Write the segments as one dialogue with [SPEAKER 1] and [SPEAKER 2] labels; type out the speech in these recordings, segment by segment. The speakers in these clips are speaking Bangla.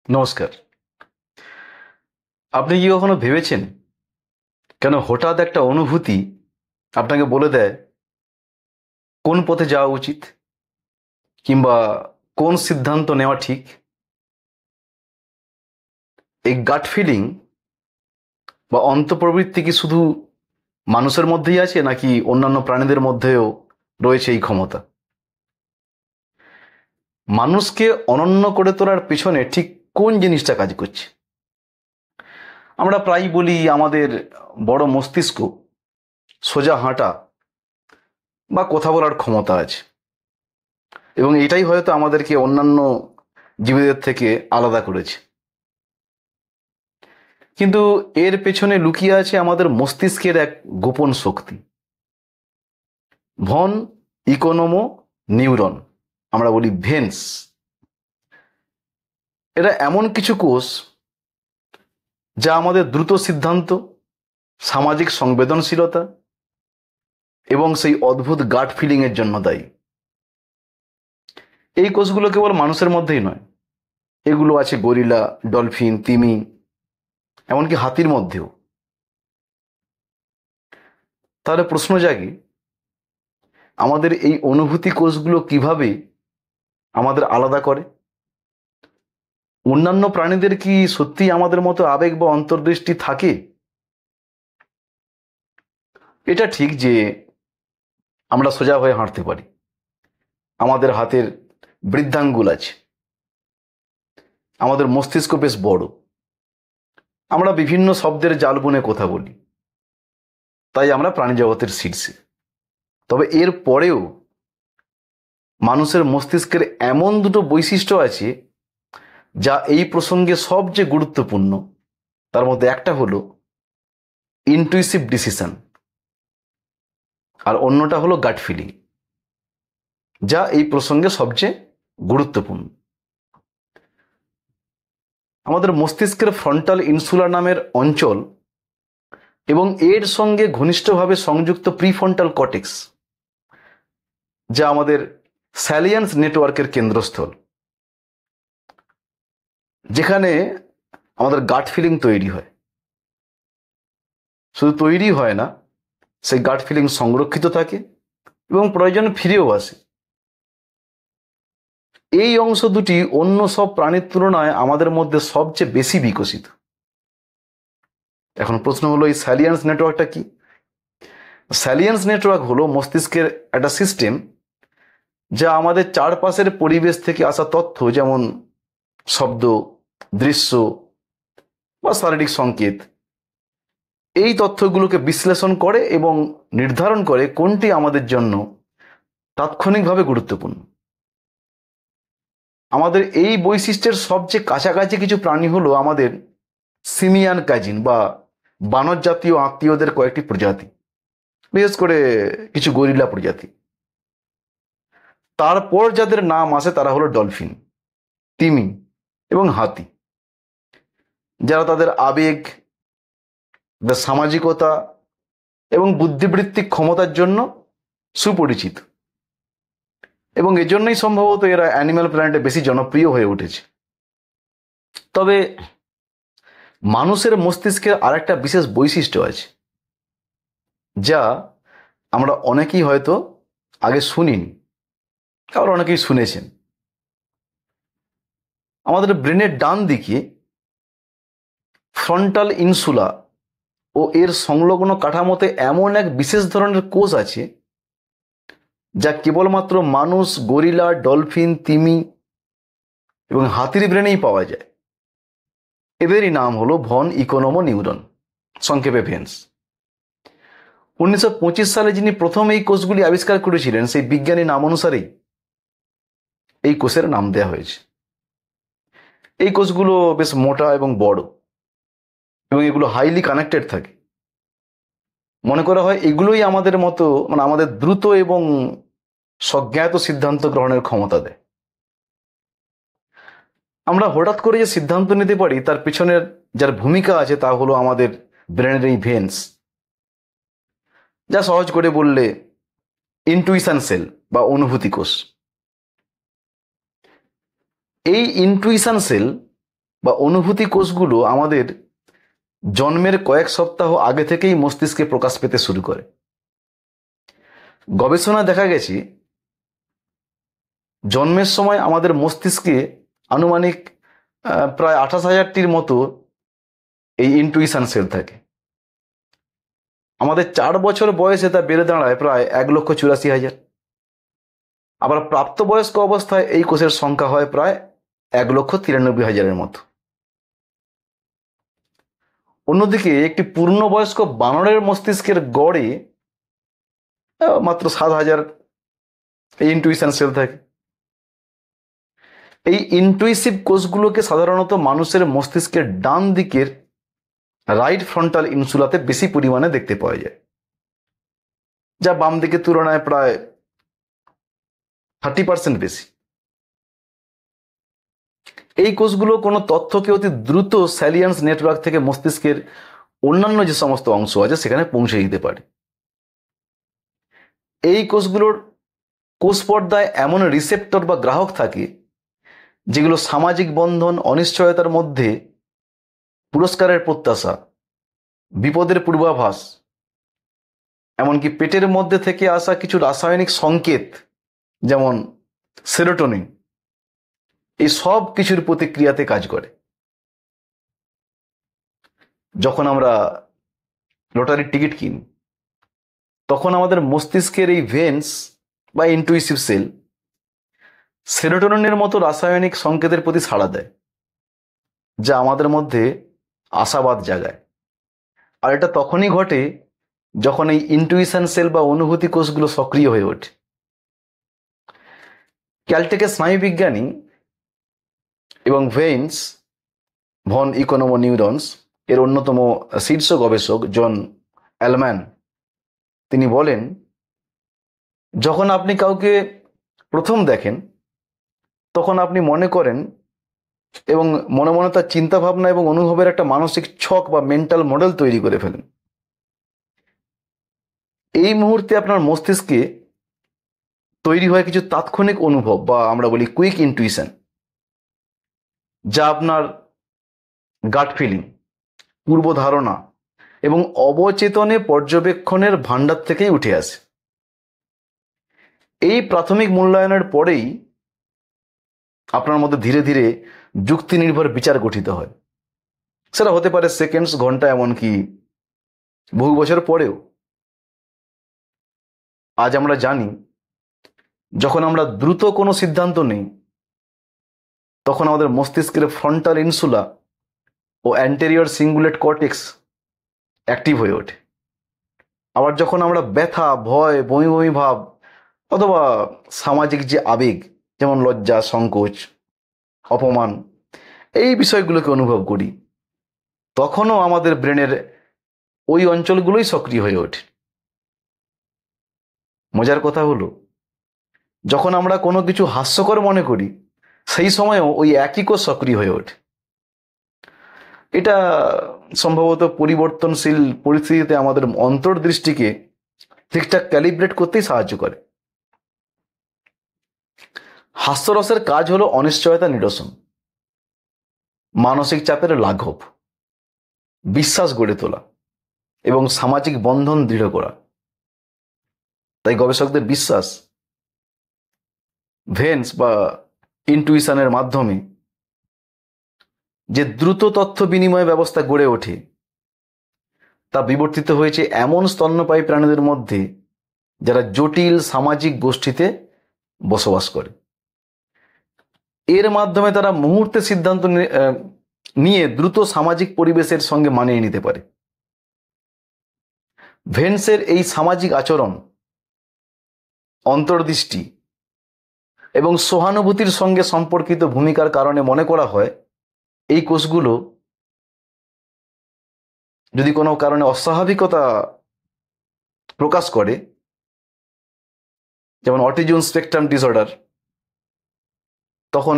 [SPEAKER 1] নমস্কার। আপনি কি কখনো ভেবেছেন কেন হঠাৎ একটা অনুভূতি আপনাকে বলে দেয় কোন পথে যাওয়া উচিত কিংবা কোন সিদ্ধান্ত নেওয়া ঠিক? এই গাট ফিলিং বা অন্তঃপ্রবৃত্তি কি শুধু মানুষের মধ্যেই আছে নাকি অন্যান্য প্রাণীদের মধ্যেও রয়েছে এই ক্ষমতা? মানুষকে অনন্য করে তোলার পেছনে ঠিক কোন জিনিসটা কাজ করছে? আমরা প্রায়ই বলি আমাদের বড় মস্তিষ্ক, সোজা হাঁটা বা কথা বলার ক্ষমতা আছে, এবং এটাই হয়তো আমাদেরকে অন্যান্য জীবীদের থেকে আলাদা করেছে। কিন্তু এর পেছনে লুকিয়ে আছে আমাদের মস্তিষ্কের এক গোপন শক্তি, ভন ইকোনোমো নিউরন, আমরা বলি ভেন্স। এটা এমন কিছু কোষ যা আমাদের দ্রুত সিদ্ধান্ত, সামাজিক সংবেদনশীলতা এবং সেই অদ্ভুত গাট ফিলিং এর জন্য দায়ী। এই কোষগুলো কেবল মানুষের মধ্যেই নয়, এগুলো আছে গরিলা, ডলফিন, তিমি, এমনকি হাতির মধ্যেও। তাহলে প্রশ্ন জাগে, আমাদের এই অনুভূতি কোষগুলো কিভাবে আমাদের আলাদা করে? অন্যান্য প্রাণীদের কি সত্যি আমাদের মতো আবেগ বা অন্তর্দৃষ্টি থাকে? এটা ঠিক যে আমরা সোজা হয়ে হাঁটতে পারি, আমাদের হাতের বৃদ্ধাঙ্গুল আছে, আমাদের মস্তিষ্ক বেশ বড়, আমরা বিভিন্ন শব্দের জাল বুনে কথা বলি, তাই আমরা প্রাণী জগতের শীর্ষে। তবে এর পরেও মানুষের মস্তিষ্কের এমন দুটো বৈশিষ্ট্য আছে যা এই প্রসঙ্গে সবচেয়ে গুরুত্বপূর্ণ। তার মধ্যে একটা হলো ইনটুইসিভ ডিসিশন, আর অন্যটা হলো গাট ফিলিং, যা এই প্রসঙ্গে সবচেয়ে গুরুত্বপূর্ণ। আমাদের মস্তিষ্কের ফ্রন্টাল ইনসুলা নামের অঞ্চল এবং এর সঙ্গে ঘনিষ্ঠভাবে সংযুক্ত প্রিফ্রন্টাল কর্টেক্স, যা আমাদের স্যালিয়েন্স নেটওয়ার্কের কেন্দ্রস্থল, যেখানে আমাদের গাট ফিলিং তৈরি হয়। শুধু তৈরি হয় না, সেই গাট ফিলিং সংরক্ষিত থাকে এবং প্রয়োজনে ফিরেও আসে। এই অংশ দুটি অন্য সব প্রাণীর তুলনায় আমাদের মধ্যে সবচেয়ে বেশি বিকশিত। এখন প্রশ্ন হলো, এই স্যালিয়েন্স নেটওয়ার্কটা কি? স্যালিয়েন্স নেটওয়ার্ক হলো মস্তিষ্কের একটা সিস্টেম যা আমাদের চারপাশের পরিবেশ থেকে আসা তথ্য, যেমন শব্দ, দৃশ্য বা শারীরিক সংকেত, এই তথ্যগুলোকে বিশ্লেষণ করে এবং নির্ধারণ করে কোনটি আমাদের জন্য তাৎক্ষণিকভাবে গুরুত্বপূর্ণ। আমাদের এই বৈশিষ্ট্যের সবচেয়ে কাছাকাছি কিছু প্রাণী হলো আমাদের সিমিয়ান কাজিন বা বানর জাতীয় আত্মীয়দের কয়েকটি প্রজাতি, বিশেষ করে কিছু গরিলা প্রজাতি। তারপর যাদের নাম আসে তারা হলো ডলফিন, তিমি এবং হাতি, যারা তাদের আবেগ, তাদের সামাজিকতা এবং বুদ্ধিবৃত্তিক ক্ষমতার জন্য সুপরিচিত, এবং এজন্যই সম্ভবত এরা অ্যানিম্যাল প্ল্যানেটে বেশি জনপ্রিয় হয়ে উঠেছে। তবে মানুষের মস্তিষ্কের আরেকটা বিশেষ বৈশিষ্ট্য আছে, যা আমরা অনেকেই হয়তো আগে শুনিনি, আবার অনেকেই শুনেছেন। আমাদের ব্রেনের ডান দিকে ফ্রন্টাল ইনসুলা ও এর সংলগ্ন কাঠামোতে এমন এক বিশেষ ধরনের কোষ আছে যা কেবলমাত্র মানুষ, গরিলা, ডলফিন, তিমি এবং হাতির ব্রেনেই পাওয়া যায়। এদেরই নাম হলো ভন ইকোনোমো নিউরন, সংক্ষেপে ভেন্স। 1925 সালে যিনি প্রথম এই কোষগুলি আবিষ্কার করেছিলেন, সেই বিজ্ঞানী নাম অনুসারেই এই কোষের নাম দেওয়া হয়েছে। এই কোষগুলো বেশ মোটা এবং বড়, এবং এগুলো হাইলি কানেক্টেড থাকে। মনে করা হয় এগুলোই আমাদের মতো, মানে আমাদের দ্রুত এবং সজ্ঞাত সিদ্ধান্ত গ্রহণের ক্ষমতা দেয়। আমরা হঠাৎ করে যে সিদ্ধান্ত নিতে পারি তার পিছনের যার ভূমিকা আছে তা হলো আমাদের ব্রেনের এই ভেন্স, যা সহজ করে বললে ইনটুইশন সেল বা অনুভূতি কোষ। এই ইনটুইশন সেল বা অনুভূতি কোষগুলো আমাদের জন্মের কয়েক সপ্তাহ আগে থেকেই মস্তিষ্কে প্রকাশ পেতে শুরু করে। গবেষণায় দেখা গেছে জন্মের সময় আমাদের মস্তিষ্কে আনুমানিক প্রায় 28,000টির মতো এই ইনটুইশন সেল থাকে। আমাদের 4 বছর বয়সে তা বেড়ে দাঁড়ায় প্রায় 1,84,000। আবার প্রাপ্তবয়স্ক অবস্থায় এই কোষের সংখ্যা হয় প্রায় 1,93,000-এর মতো। অন্যদিকে একটি পূর্ণবয়স্ক বানরের মস্তিষ্কের গড়ে মাত্র 7,000 এই ইনটুইশন সেল থাকে। এই ইনটুইসিভ কোষগুলোকে সাধারণত মানুষের মস্তিষ্কের ডান দিকের রাইট ফ্রন্টাল ইনসুলাতে বেশি পরিমাণে দেখতে পাওয়া যায়, যা বাম দিকের তুলনায় প্রায় 30% বেশি। এই কোষগুলো কোনো তথ্যকে অতি দ্রুত স্যালিয়েন্স নেটওয়ার্ক থেকে মস্তিষ্কের অন্যান্য যে সমস্ত অংশ আছে সেখানে পৌঁছে দিতে পারে। এই কোষগুলোর কোষ পর্দায় এমন রিসেপ্টর বা গ্রাহক থাকে যেগুলো সামাজিক বন্ধন, অনিশ্চয়তার মধ্যে পুরস্কারের প্রত্যাশা, বিপদের পূর্বাভাস, এমনকি পেটের মধ্যে থেকে আসা কিছু রাসায়নিক সংকেত যেমন সেরোটোনিন, এই সব কিছুর প্রতিক্রিয়াতে কাজ করে। যখন আমরা লটারির টিকিট কিনি তখন আমাদের মস্তিষ্কের এই ভেন্স বা ইনটুইসিভ সেল সেরোটোনিনের মতো রাসায়নিক সংকেতের প্রতি সাড়া দেয়, যা আমাদের মধ্যে আশাবাদ জাগায়। আর এটা তখনই ঘটে যখন এই ইনটুইশন সেল বা অনুভূতি কোষগুলো সক্রিয় হয়ে ওঠে। ক্যালটেকের স্নায়ুবিজ্ঞানী এবং ভেইন্স ভন ইকোনোমো নিউরনস এর অন্যতম শীর্ষ গবেষক জন অ্যালম্যান তিনি বলেন, যখন আপনি কাউকে প্রথম দেখেন তখন আপনি মনে করেন এবং মনে মনে তার চিন্তাভাবনা এবং অনুভবের একটা মানসিক ছক বা মেন্টাল মডেল তৈরি করে ফেলেন। এই মুহূর্তে আপনার মস্তিষ্কে তৈরি হয় কিছু তাৎক্ষণিক অনুভব বা আমরা বলি কুইক ইনটুইশন, যা আপনার গাট ফিলিং, পূর্ব ধারণা এবং অবচেতনে পর্যবেক্ষণের ভান্ডার থেকেই উঠে আসে। এই প্রাথমিক মূল্যায়নের পরেই আপনার মধ্যে ধীরে ধীরে যুক্তি নির্ভর বিচার গঠিত হয়। সেটা হতে পারে সেকেন্ডস, ঘন্টা, এমনকি বহু বছর পরেও। আজ আমরা জানি যখন আমরা দ্রুত কোনো সিদ্ধান্ত নেই তখন আমাদের মস্তিষ্কের ফ্রন্টাল ইনসুলা ও অ্যান্টেরিয়র সিঙ্গুলেট কর্টেক্স অ্যাক্টিভ হয়ে ওঠে। আবার যখন আমরা ব্যথা, ভয়, বমি বমি ভাব অথবা সামাজিক যে আবেগ যেমন লজ্জা, সংকোচ, অপমান, এই বিষয়গুলোকে অনুভব করি তখনও আমাদের ব্রেনের ওই অঞ্চলগুলোই সক্রিয় হয়ে ওঠে। মজার কথা হলো, যখন আমরা কোনো কিছু হাস্যকর মনে করি সেই সময়ও ওই একই কোষ সক্রিয় হয়ে ওঠে। এটা সম্ভবত পরিবর্তনশীল পরিস্থিতিতে আমাদের অন্তর্দৃষ্টিকে ঠিকঠাক ক্যালিব্রেট করতেই সাহায্য করে। হাস্যরসের কাজ হলো অনিশ্চয়তা নিরসন, মানসিক চাপের লাঘব, বিশ্বাস গড়ে তোলা এবং সামাজিক বন্ধন দৃঢ় করা। তাই গবেষকদের বিশ্বাস, ভেন্স বা ইনটুইশনের মাধ্যমে যে দ্রুত তথ্য বিনিময় ব্যবস্থা গড়ে ওঠে তা বিবর্তিত হয়েছে এমন স্তন্যপায়ী প্রাণীদের মধ্যে যারা জটিল সামাজিক গোষ্ঠীতে বসবাস করে। এর মাধ্যমে তারা মুহূর্তে সিদ্ধান্ত নিয়ে দ্রুত সামাজিক পরিবেশের সঙ্গে মানিয়ে নিতে পারে। ভেন্সের এই সামাজিক আচরণ, অন্তর্দৃষ্টি এবং সহানুভূতির সঙ্গে সম্পর্কিত ভূমিকার কারণে মনে করা হয় এই কোষগুলো যদি কোনো কারণে অস্বাভাবিকতা প্রকাশ করে, যেমন অটিজম স্পেকট্রাম ডিসঅর্ডার, তখন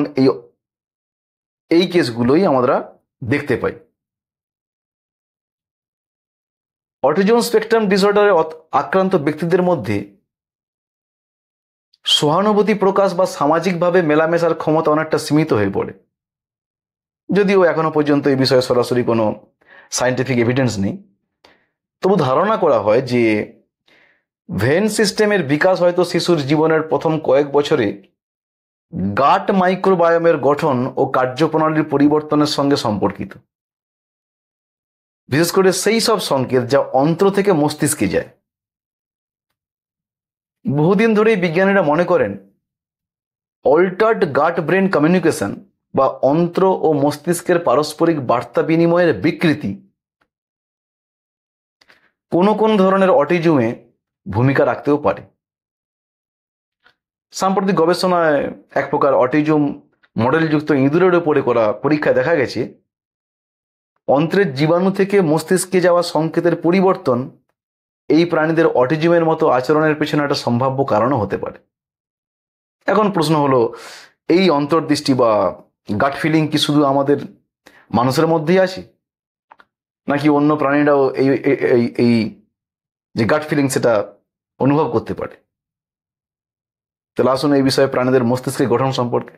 [SPEAKER 1] এই কেসগুলোই আমরা দেখতে পাই। অটিজম স্পেকট্রাম ডিসঅর্ডারে আক্রান্ত ব্যক্তিদের মধ্যে সহানুভূতি প্রকাশ বা সামাজিকভাবে মেলামেশার ক্ষমতা অনেকটা সীমিত হয়ে পড়ে। যদিও এখনো পর্যন্ত এই বিষয়ে সরাসরি কোনো সায়েন্টিফিক এভিডেন্স নেই, তবু ধারণা করা হয় যে ভেন সিস্টেমের বিকাশ হয়তো শিশুর জীবনের প্রথম কয়েক বছরে গাট মাইক্রোবায়োমের গঠন ও কার্যপ্রণালীর পরিবর্তনের সঙ্গে সম্পর্কিত, বিশেষ করে সেই সব সংকেত যা অন্ত্র থেকে মস্তিষ্কে যায়। বহুদিন ধরেই বিজ্ঞানীরা মনে করেন অল্টার্ড গাট ব্রেন কমিউনিকেশন বা অন্ত্র ও মস্তিষ্কের পারস্পরিক বার্তা বিনিময়ের বিকৃতি কোনো কোন ধরনের অটিজমে ভূমিকা রাখতেও পারে। সাম্প্রতিক গবেষণায় এক প্রকার অটিজম মডেলযুক্ত ইঁদুরের উপরে করা পরীক্ষায় দেখা গেছে অন্ত্রের জীবাণু থেকে মস্তিষ্কে যাওয়া সংকেতের পরিবর্তন এই প্রাণীদের অটিজমের মতো আচরণের পেছনে একটা সম্ভাব্য কারণও হতে পারে। এখন প্রশ্ন হলো, এই অন্তর্দৃষ্টি বা গাট ফিলিং কি শুধু আমাদের মানুষের মধ্যেই আছে, নাকি অন্য প্রাণীরাও এই এই এই যে গাট ফিলিং সেটা অনুভব করতে পারে? তাহলে আসুন এই বিষয়ে প্রাণীদের মস্তিষ্কের গঠন সম্পর্কে।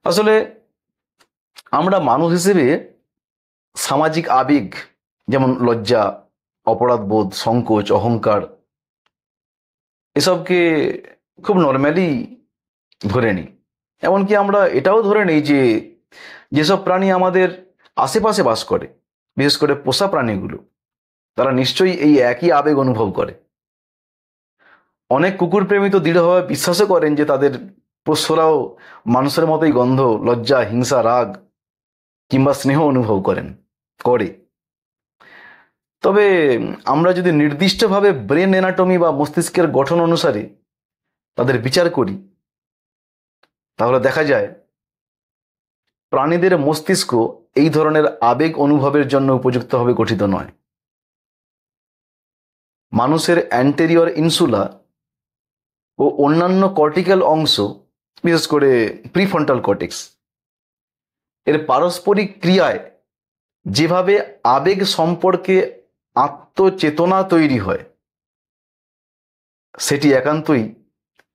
[SPEAKER 1] আসলে আমরা মানুষ হিসেবে সামাজিক আবেগ যেমন লজ্জা, অপরাধবোধ, সংকোচ, অহংকার এসবকে খুব নর্মালি ধরে নিই। এমনকি আমরা এটাও ধরে নিই যে যেসব প্রাণী আমাদের আশেপাশে বাস করে, বিশেষ করে পোষা প্রাণীগুলো, তারা নিশ্চয়ই এই একই আবেগ অনুভব করে। অনেক কুকুর প্রেমী তো দৃঢ়ভাবে বিশ্বাসও করেন যে তাদের পোষ্যরাও মানুষের মতোই গন্ধ, লজ্জা, হিংসা, রাগ কিংবা স্নেহ অনুভব করে। তবে আমরা যদি নির্দিষ্টভাবে ব্রেন অ্যানাটমি বা মস্তিষ্কের গঠন অনুসারে তাদের বিচার করি, তাহলে দেখা যায় প্রাণীদের মস্তিষ্ক এই ধরনের আবেগ অনুভবের জন্য উপযুক্তভাবে গঠিত নয়। মানুষের অ্যান্টেরিয়র ইনসুলা ও অন্যান্য কর্টিক্যাল অংশ, বিশেষ করে প্রিফ্রন্টাল কর্টেক্স, এর পারস্পরিক ক্রিয়ায় যেভাবে আবেগ সম্পর্কে আত্মচেতনা তৈরি হয়, সেটি একান্তই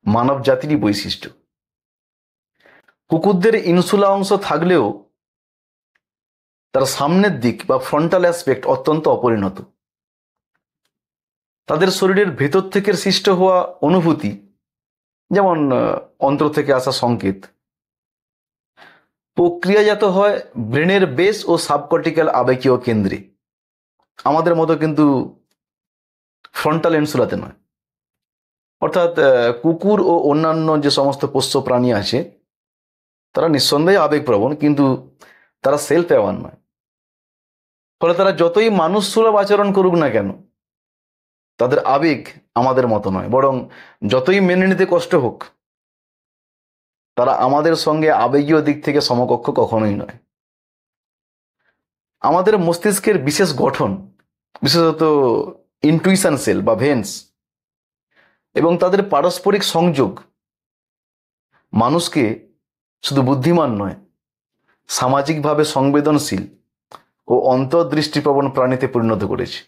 [SPEAKER 1] মানব জাতিরই বৈশিষ্ট্য। কুকুরদের ইনসুলা অংশ থাকলেও তার সামনের দিক বা ফ্রন্টাল অ্যাসপেক্ট অত্যন্ত অপরিণত। তাদের শরীরের ভেতর থেকে সৃষ্ট হওয়া অনুভূতি, যেমন অন্তর থেকে আসা সংকেত, প্রক্রিয়াজাত হয় ব্রেনের বেস ও সাবকর্টিক্যাল আবেগীয় কেন্দ্রে, আমাদের মতো কিন্তু ফ্রন্টাল ইনসুলাতে নয়। অর্থাৎ কুকুর ও অন্যান্য যে সমস্ত পোষ্য প্রাণী আছে তারা নিঃসন্দেহে আবেগপ্রবণ, কিন্তু তারা সেলফ অ্যাওয়ার নয়। ফলে তারা যতই মানুষ সুলভ আচরণ করুক না কেন, তাদের আবেগ আমাদের মতো নয়, বরং যতই মেনে নিতে কষ্ট হোক, তারা আমাদের সঙ্গে আবেগীয় দিক থেকে সমকক্ষ কখনোই নয়। আমাদের মস্তিষ্কের বিশেষ গঠন, বিশেষত ইনটুইশন সেল বা ভেন্স এবং তাদের পারস্পরিক সংযোগ মানুষকে শুধু বুদ্ধিমান নয়, সামাজিকভাবে সংবেদনশীল ও অন্তর্দৃষ্টিপ্রবণ প্রাণীতে পরিণত করেছে।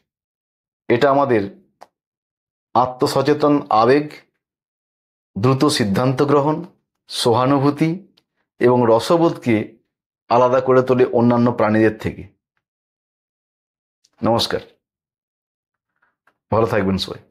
[SPEAKER 1] এটা আমাদের আত্মসচেতন আবেগ, দ্রুত সিদ্ধান্ত গ্রহণ, সহানুভূতি এবং রসবোধকে আলাদা করে তোলে অন্যান্য প্রাণীদের থেকে। নমস্কার, ভালো থাকবেন সবাই।